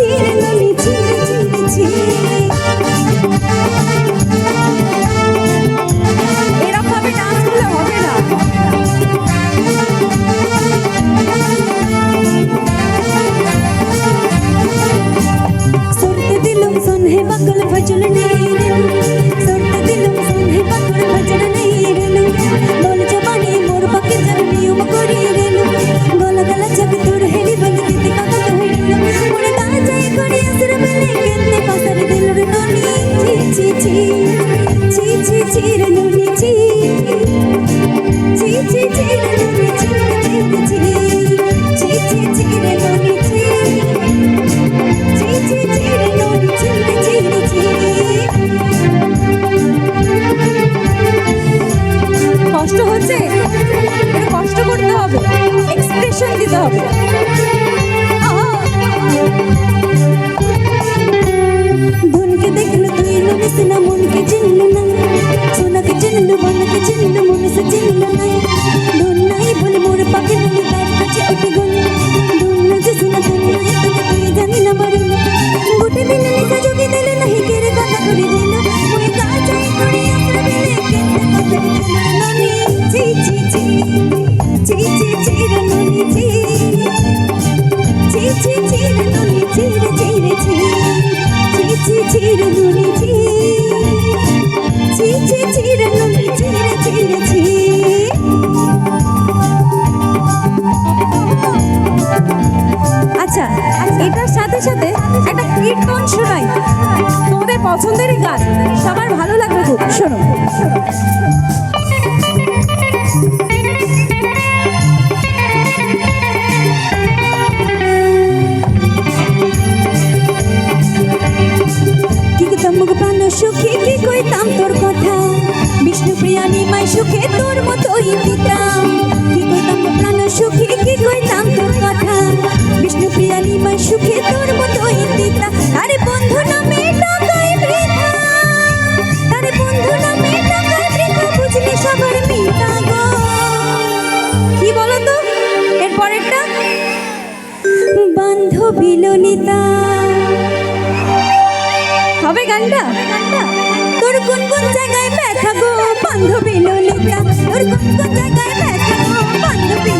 ছিঁড়ে ননি ছিঁড়ে ছিঁড়ে ছিঁড়ে। এরকম ভাবে ডান্স করলে হবে না। सुरते दिलों सुने बकल भजन नहीं रेलू, सुरते दिलों सुने बकल भजन नहीं रेलू, बोल जबानी मोर बके जरनी उमकोरी रेलू, गोला गला जग तोड़ हेली बंद दीदी का कत हेलू, उड़े गाना जाए कोरी असर मिले कितने पासर दिल रे नोनी ची ची ची ची ची ची रे नोनी ची ची ची ची रे नोनी ची ची ची ची ची रे नोनी ची ची ची ची রে ননি ছিঁড়ে ছিঁড়ে ছিঁড়ে। কষ্ট হচ্ছে, কষ্ট করতে হবে, এক্সপ্রেশন দিতে হবে। ধনকে দেখলো তুই লবিস না মনকে চিনল না, সোনাকে চিনল বনকে চিনল মনে সে চিনল না, ধন নাই বলে মোর পাখি ননি তার কাছে উঠে গেল, ধন না যে সোনা ধন না এত তুই জানি না বাড়ি গোটে দিন লেখা যোগে দিল নাহি কেরে কথা করে দিল, ওই কাছে করে আমরা মিলে কেতে কথা দিল ননি ছি ছি ছি ছি ছি ছি রে ননি ছি ছি ছি ছি রে ননি ছি রে ছি রে ছি ছি ছি ছি রে ননি ছি ছি ছি ছি রে ননি ছি রে ছি রে ছি। আচ্ছা, এটার সাথে সাথে একটা কীর্তন শোনাই, তোমাদের পছন্দেরই গান, সবার ভালো লাগবে খুব, শোনো। কি কইতাম মুখ প্রাণ সুখী, কি কইতাম তোর কথা, বিষ্ণুপ্রিয়া নিমাই সুখে তোর মতোই দিতাম, কি কইতাম প্রাণ সুখী, কি কইতাম তোর কথা, বিষ্ণুপ্রিয়া নিমাই সুখে তোর মতোই দিতাম। আরে বন্ধু নামে টাকায় বৃথা, আরে বন্ধু নামে টাকায় বৃথা, বুঝলি সবার মিতা গো। কি বলো তো এর পরেরটা? বান্ধবী ললিতা হবে গানটা? তোর কোন কোন জায়গায় ব্যথা গো বান্ধবী ললিতা, তোর কোন কোন জায়গায় ব্যথা গো বান্ধবী